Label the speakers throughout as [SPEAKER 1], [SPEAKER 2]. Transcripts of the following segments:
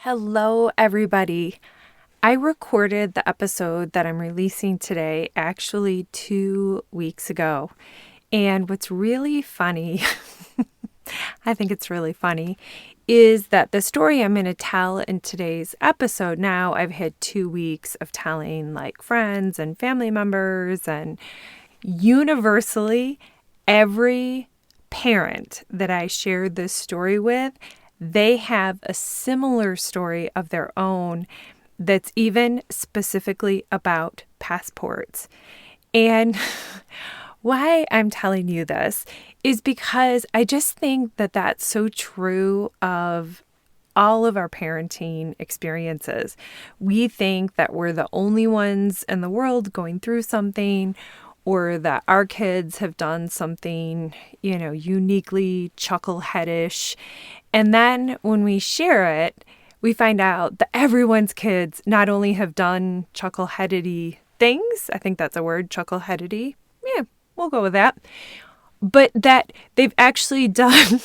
[SPEAKER 1] Hello, everybody. I recorded the episode that I'm releasing today actually 2 weeks ago. And what's really funny, I think it's really funny, is that the story I'm going to tell in today's episode now, I've had 2 weeks of telling like friends and family members, and universally, every parent that I shared this story with, they have a similar story of their own that's even specifically about passports. And why I'm telling you this is because I just think that that's so true of all of our parenting experiences. We think that we're the only ones in the world going through something, or that our kids have done something, uniquely chuckleheadish. And then when we share it, we find out that everyone's kids not only have done chuckleheady things, I think that's a word, chuckleheady. Yeah, we'll go with that. But that they've actually done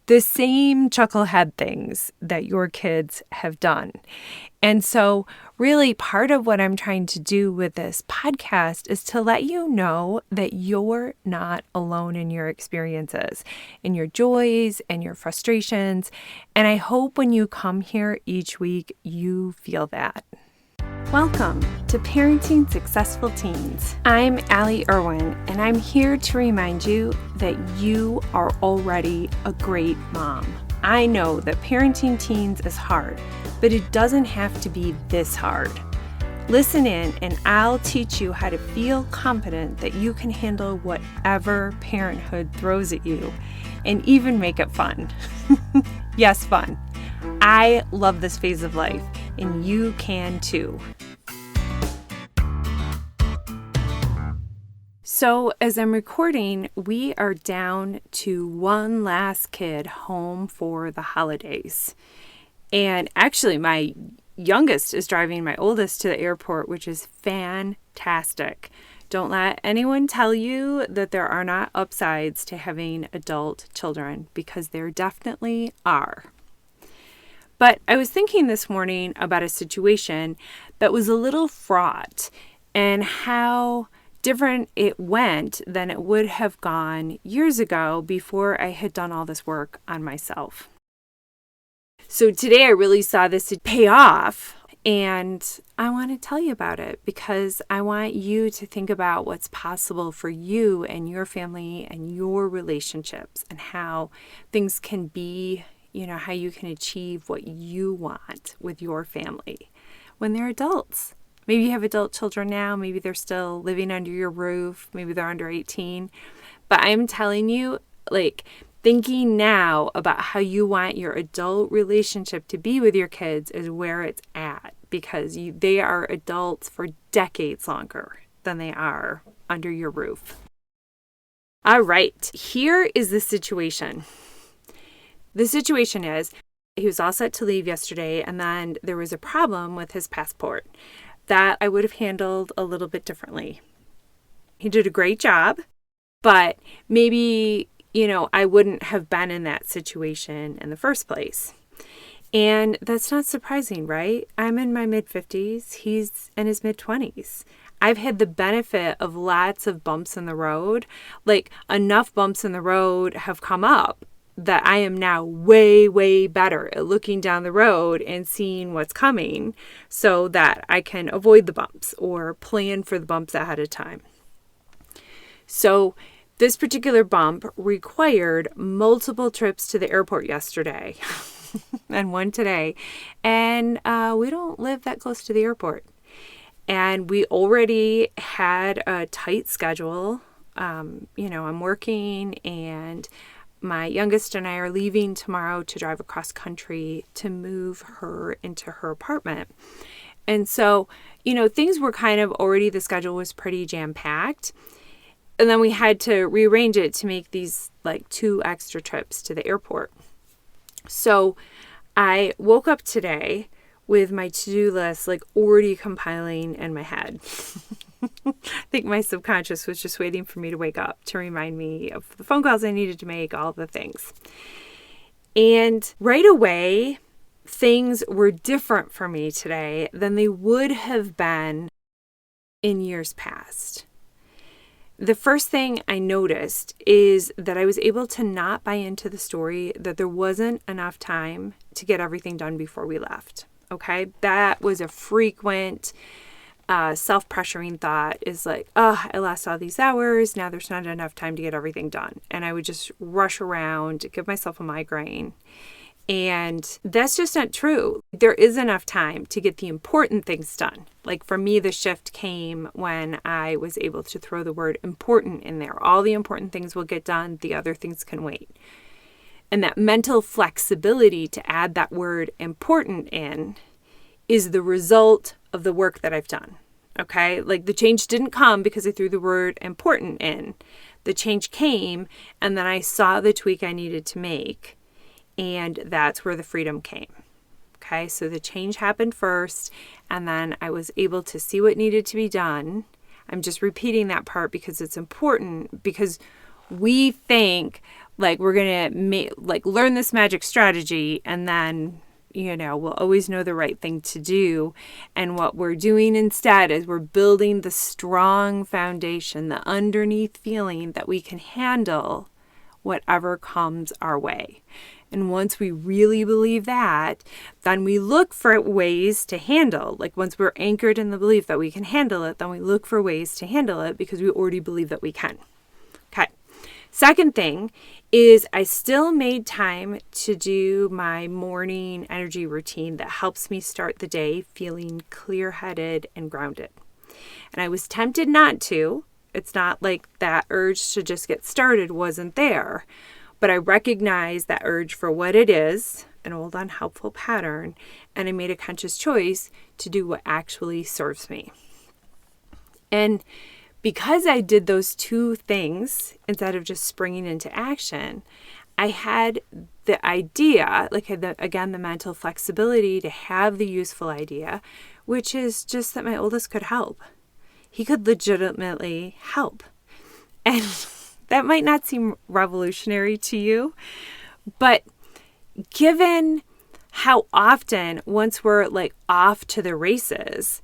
[SPEAKER 1] the same chucklehead things that your kids have done. And so really part of what I'm trying to do with this podcast is to let you know that you're not alone in your experiences, in your joys and your frustrations. And I hope when you come here each week, you feel that. Welcome to Parenting Successful Teens. I'm Allie Irwin, and I'm here to remind you that you are already a great mom. I know that parenting teens is hard, but it doesn't have to be this hard. Listen in, and I'll teach you how to feel confident that you can handle whatever parenthood throws at you, and even make it fun. Yes, fun. I love this phase of life, and you can too. So as I'm recording, we are down to one last kid home for the holidays. And actually, my youngest is driving my oldest to the airport, which is fantastic. Don't let anyone tell you that there are not upsides to having adult children, because there definitely are. But I was thinking this morning about a situation that was a little fraught and how different it went than it would have gone years ago before I had done all this work on myself. So today I really saw this pay off, and I want to tell you about it because I want you to think about what's possible for you and your family and your relationships, and how things can be, how you can achieve what you want with your family when they're adults. Maybe you have adult children now, maybe they're still living under your roof, maybe they're under 18. But I'm telling you, thinking now about how you want your adult relationship to be with your kids is where it's at, because they are adults for decades longer than they are under your roof. All right, here is the situation. The situation is, he was all set to leave yesterday, and then there was a problem with his passport that I would have handled a little bit differently. He did a great job, but maybe, I wouldn't have been in that situation in the first place. And that's not surprising, right? I'm in my mid-50s. He's in his mid-20s. I've had the benefit of lots of bumps in the road. Enough bumps in the road have come up that I am now way, way better at looking down the road and seeing what's coming so that I can avoid the bumps or plan for the bumps ahead of time. So this particular bump required multiple trips to the airport yesterday and one today. And we don't live that close to the airport. And we already had a tight schedule. I'm working, and my youngest and I are leaving tomorrow to drive across country to move her into her apartment. And so, things were kind of already, the schedule was pretty jam-packed. And then we had to rearrange it to make these 2 extra trips to the airport. So I woke up today with my to-do list already compiling in my head. I think my subconscious was just waiting for me to wake up to remind me of the phone calls I needed to make, all the things. And right away, things were different for me today than they would have been in years past. The first thing I noticed is that I was able to not buy into the story that there wasn't enough time to get everything done before we left. Okay, that was a frequent self-pressuring thought, is like, oh, I lost all these hours. Now there's not enough time to get everything done. And I would just rush around, give myself a migraine. And that's just not true. There is enough time to get the important things done. Like for me, the shift came when I was able to throw the word important in there. All the important things will get done. The other things can wait. And that mental flexibility to add that word important in is the result of the work that I've done. Okay? Like the change didn't come because I threw the word important in. The change came, and then I saw the tweak I needed to make. And that's where the freedom came. Okay, so the change happened first, and then I was able to see what needed to be done. I'm just repeating that part because it's important, because we think like we're going to learn this magic strategy and then, we'll always know the right thing to do. And what we're doing instead is we're building the strong foundation, the underneath feeling that we can handle whatever comes our way. And once we really believe that, then we look for ways to handle. Like once we're anchored in the belief that we can handle it, then we look for ways to handle it because we already believe that we can. Okay. Second thing is I still made time to do my morning energy routine that helps me start the day feeling clear-headed and grounded. And I was tempted not to. It's not like that urge to just get started wasn't there. But I recognize that urge for what it is, an old unhelpful pattern, and I made a conscious choice to do what actually serves me. And because I did those two things instead of just springing into action, I had the idea, the mental flexibility to have the useful idea, which is just that my oldest could help. He could legitimately help. And that might not seem revolutionary to you, but given how often, once we're off to the races,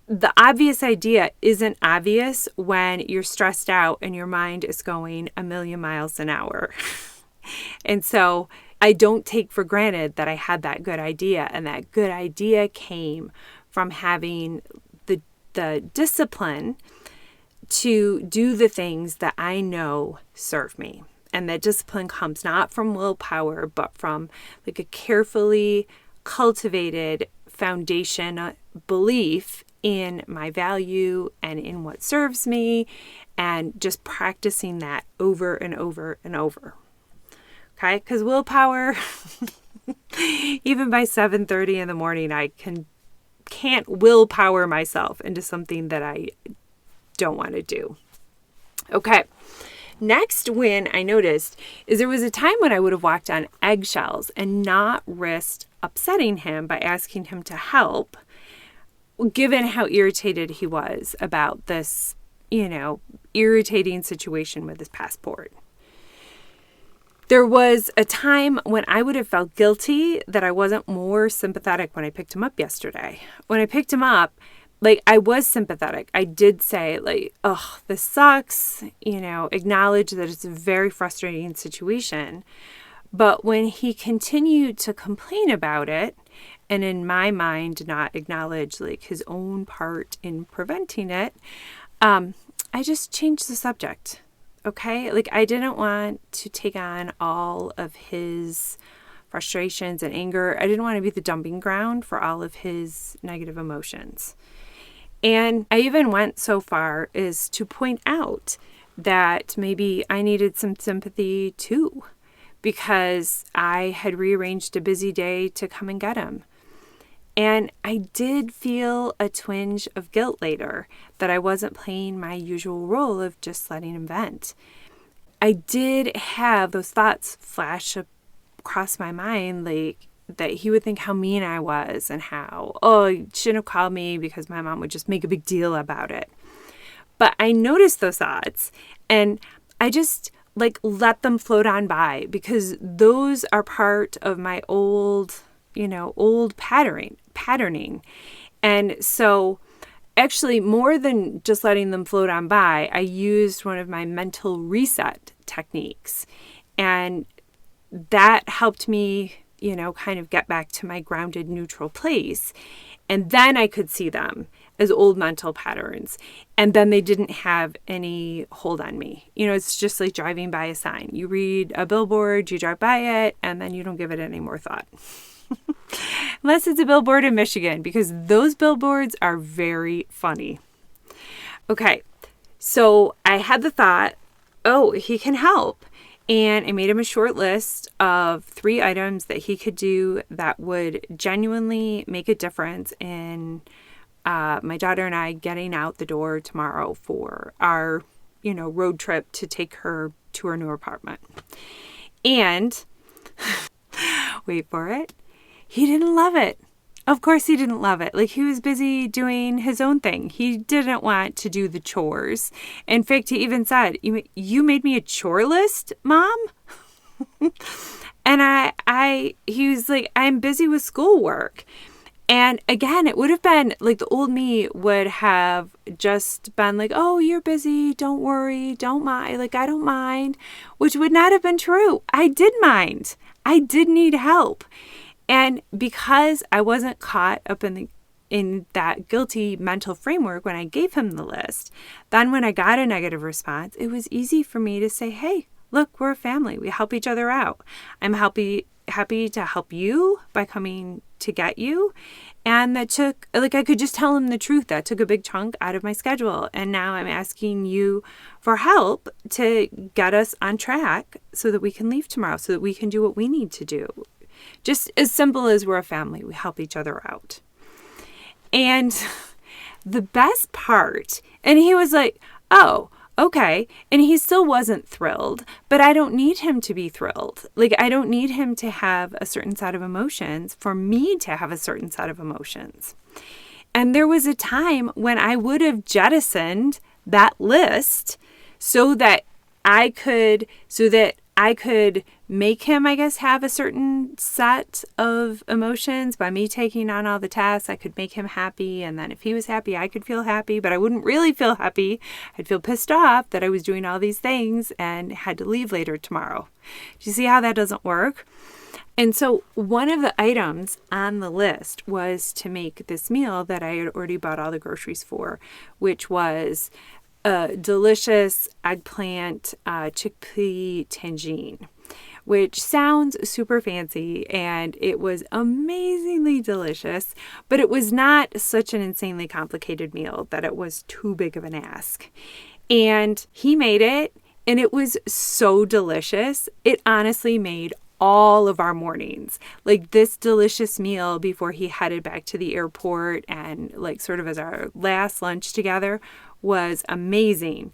[SPEAKER 1] the obvious idea isn't obvious when you're stressed out and your mind is going a million miles an hour. And so I don't take for granted that I had that good idea, and that good idea came from having the discipline to do the things that I know serve me. And that discipline comes not from willpower, but from a carefully cultivated foundation belief in my value and in what serves me, and just practicing that over and over and over. Okay? Because willpower, even by 7:30 in the morning, I can't willpower myself into something that I don't want to do. Okay. Next win I noticed is there was a time when I would have walked on eggshells and not risked upsetting him by asking him to help, given how irritated he was about this, irritating situation with his passport. There was a time when I would have felt guilty that I wasn't more sympathetic when I picked him up yesterday. When I picked him up, I was sympathetic. I did say, oh, this sucks, acknowledge that it's a very frustrating situation. But when he continued to complain about it, and in my mind not acknowledge his own part in preventing it, I just changed the subject. Okay? I didn't want to take on all of his frustrations and anger. I didn't want to be the dumping ground for all of his negative emotions. And I even went so far as to point out that maybe I needed some sympathy too, because I had rearranged a busy day to come and get him. And I did feel a twinge of guilt later that I wasn't playing my usual role of just letting him vent. I did have those thoughts flash across my mind, that he would think how mean I was and how, you shouldn't have called me because my mom would just make a big deal about it. But I noticed those thoughts and I just let them float on by, because those are part of my old, old patterning. And so actually, more than just letting them float on by, I used one of my mental reset techniques. And that helped me, kind of get back to my grounded, neutral place. And then I could see them as old mental patterns. And then they didn't have any hold on me. It's just like driving by a sign. You read a billboard, you drive by it, and then you don't give it any more thought. Unless it's a billboard in Michigan, because those billboards are very funny. Okay, so I had the thought, oh, he can help. And I made him a short list of 3 items that he could do that would genuinely make a difference in my daughter and I getting out the door tomorrow for our, road trip to take her to her new apartment. And wait for it. He didn't love it. Of course he didn't love it. Like, he was busy doing his own thing. He didn't want to do the chores. In fact, he even said, you made me a chore list, Mom? And he was like, I'm busy with schoolwork. And again, it would have been like the old me would have just been like, oh, you're busy. Don't worry. Don't mind. Like, I don't mind, which would not have been true. I did mind. I did need help. And because I wasn't caught up in that guilty mental framework when I gave him the list, then when I got a negative response, it was easy for me to say, hey, look, we're a family. We help each other out. I'm happy to help you by coming to get you. And that took, I could just tell him the truth. That took a big chunk out of my schedule. And now I'm asking you for help to get us on track so that we can leave tomorrow, so that we can do what we need to do. Just as simple as we're a family, we help each other out. And the best part, and he was like, oh, okay. And he still wasn't thrilled, but I don't need him to be thrilled. Like, I don't need him to have a certain set of emotions for me to have a certain set of emotions. And there was a time when I would have jettisoned that list so that I could make him, I guess, have a certain set of emotions. By me taking on all the tasks, I could make him happy. And then if he was happy, I could feel happy, but I wouldn't really feel happy. I'd feel pissed off that I was doing all these things and had to leave later tomorrow. Do you see how that doesn't work? And so one of the items on the list was to make this meal that I had already bought all the groceries for, which was a delicious eggplant chickpea tangine, which sounds super fancy, and it was amazingly delicious, but it was not such an insanely complicated meal that it was too big of an ask. And he made it, and it was so delicious. It honestly made all of our mornings. Like, this delicious meal before he headed back to the airport and like sort of as our last lunch together was amazing.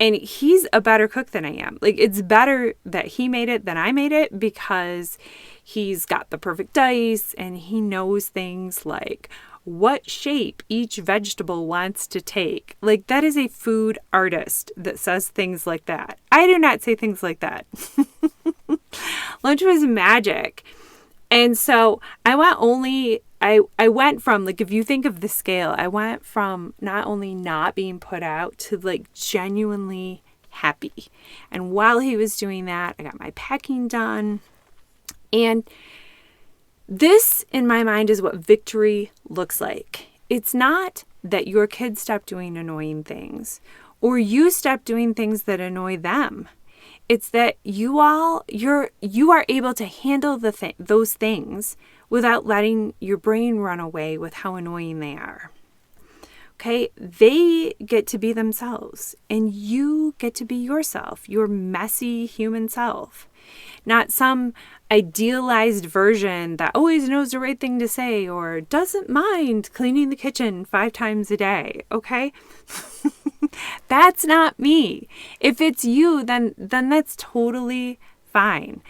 [SPEAKER 1] And he's a better cook than I am. Like, it's better that he made it than I made it because he's got the perfect dice and he knows things like what shape each vegetable wants to take. Like, that is a food artist that says things like that. I do not say things like that. Lunch was magic. And so I went from, like, if you think of the scale, I went from not only not being put out to like genuinely happy. And while he was doing that, I got my packing done. And this, in my mind, is what victory looks like. It's not that your kids stop doing annoying things or you stop doing things that annoy them. It's that you are able to handle those things without letting your brain run away with how annoying they are. Okay? They get to be themselves, and you get to be yourself, your messy human self. Not some idealized version that always knows the right thing to say or doesn't mind cleaning the kitchen 5 times a day, okay? That's not me. If it's you, then that's totally fine.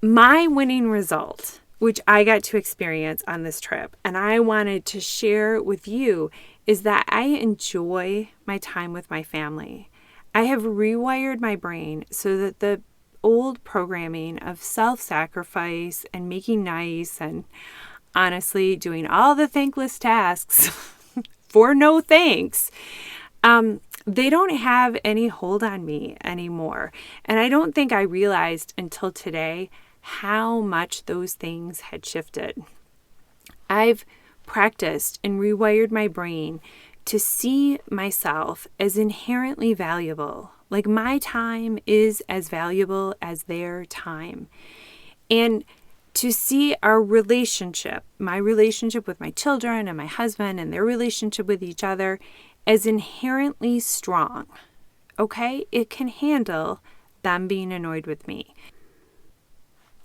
[SPEAKER 1] My winning result, which I got to experience on this trip, and I wanted to share with you, is that I enjoy my time with my family. I have rewired my brain so that the old programming of self-sacrifice and making nice and honestly doing all the thankless tasks for no thanks, they don't have any hold on me anymore. And I don't think I realized until today how much those things had shifted. I've practiced and rewired my brain to see myself as inherently valuable. Like my time is as valuable as their time. And to see our relationship, my relationship with my children and my husband and their relationship with each other as inherently strong. Okay? It can handle them being annoyed with me.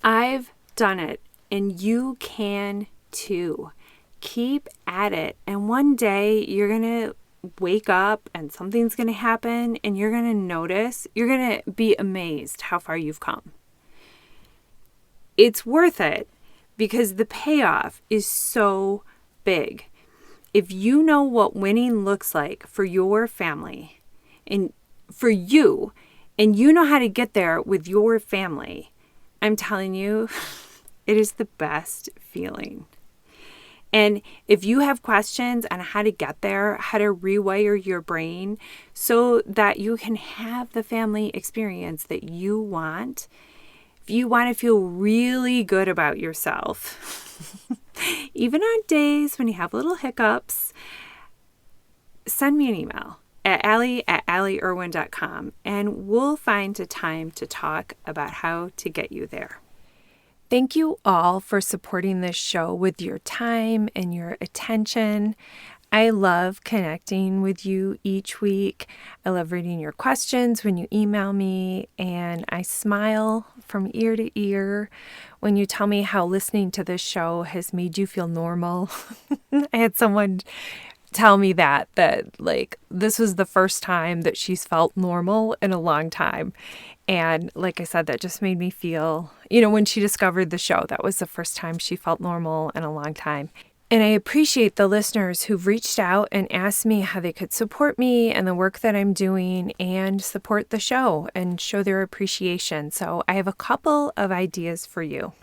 [SPEAKER 1] I've done it, and you can too. Keep at it. And one day you're going to wake up and something's going to happen and you're going to notice, you're going to be amazed how far you've come. It's worth it because the payoff is so big. If you know what winning looks like for your family and for you, and you know how to get there with your family, I'm telling you, it is the best feeling. And if you have questions on how to get there, how to rewire your brain so that you can have the family experience that you want, if you want to feel really good about yourself, even on days when you have little hiccups, send me an email at Allie@allieirwin.com and we'll find a time to talk about how to get you there. Thank you all for supporting this show with your time and your attention. I love connecting with you each week. I love reading your questions when you email me, and I smile from ear to ear when you tell me how listening to this show has made you feel normal. I had someone tell me that like this was the first time that she's felt normal in a long time. And like I said, that just made me feel, when she discovered the show, that was the first time she felt normal in a long time. And I appreciate the listeners who've reached out and asked me how they could support me and the work that I'm doing and support the show and show their appreciation. So I have a couple of ideas for you.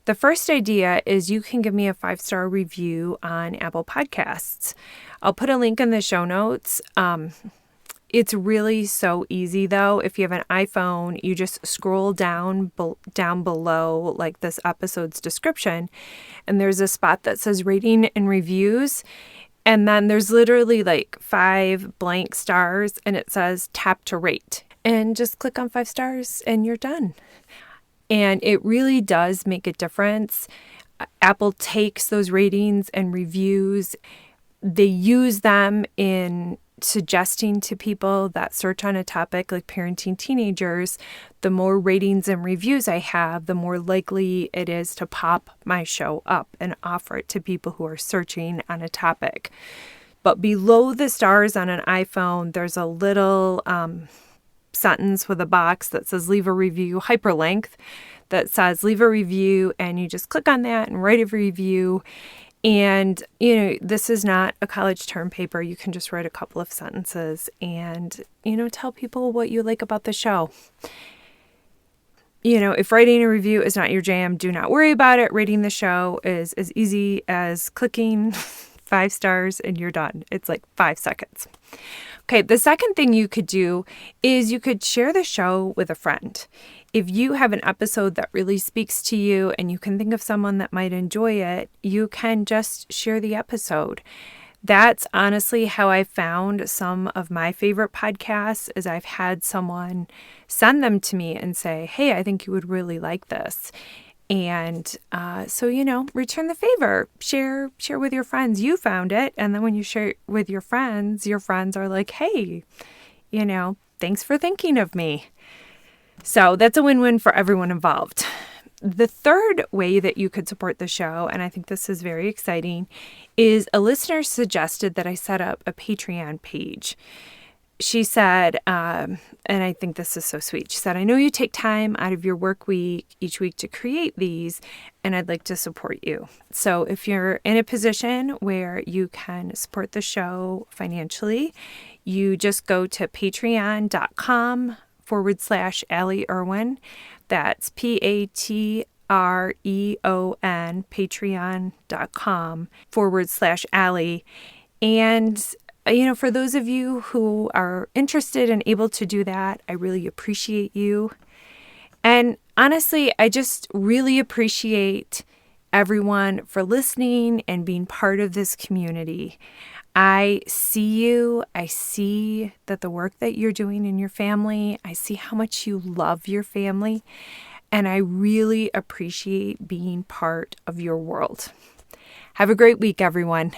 [SPEAKER 1] The first idea is you can give me a 5-star review on Apple Podcasts. I'll put a link in the show notes. It's really so easy, though. If you have an iPhone, you just scroll down below like this episode's description, and there's a spot that says rating and reviews. And then there's literally like 5 blank stars, and it says tap to rate. And just click on 5 stars, and you're done. And it really does make a difference. Apple takes those ratings and reviews. They use them in suggesting to people that search on a topic like parenting teenagers. The more ratings and reviews I have, the more likely it is to pop my show up and offer it to people who are searching on a topic. But below the stars on an iPhone, there's a little sentence with a box that says leave a review, hyperlink that says leave a review, and you just click on that and write a review. And, this is not a college term paper. You can just write a couple of sentences and, tell people what you like about the show. If writing a review is not your jam, do not worry about it. Rating the show is as easy as clicking 5 stars and you're done. It's like 5 seconds. Okay, the second thing you could do is you could share the show with a friend. If you have an episode that really speaks to you and you can think of someone that might enjoy it, you can just share the episode. That's honestly how I found some of my favorite podcasts, is I've had someone send them to me and say, hey, I think you would really like this. And so, return the favor, share with your friends. You found it. And then when you share it with your friends are like, hey, thanks for thinking of me. So that's a win-win for everyone involved. The third way that you could support the show, and I think this is very exciting, is a listener suggested that I set up a Patreon page. She said, and I think this is so sweet, she said, I know you take time out of your work week each week to create these, and I'd like to support you. So if you're in a position where you can support the show financially, you just go to patreon.com/ patreon.com/Allie Irwin. That's Patreon, patreon.com/Allie. And, for those of you who are interested and able to do that, I really appreciate you. And honestly, I just really appreciate everyone for listening and being part of this community. I see you. I see that the work that you're doing in your family, I see how much you love your family, and I really appreciate being part of your world. Have a great week, everyone.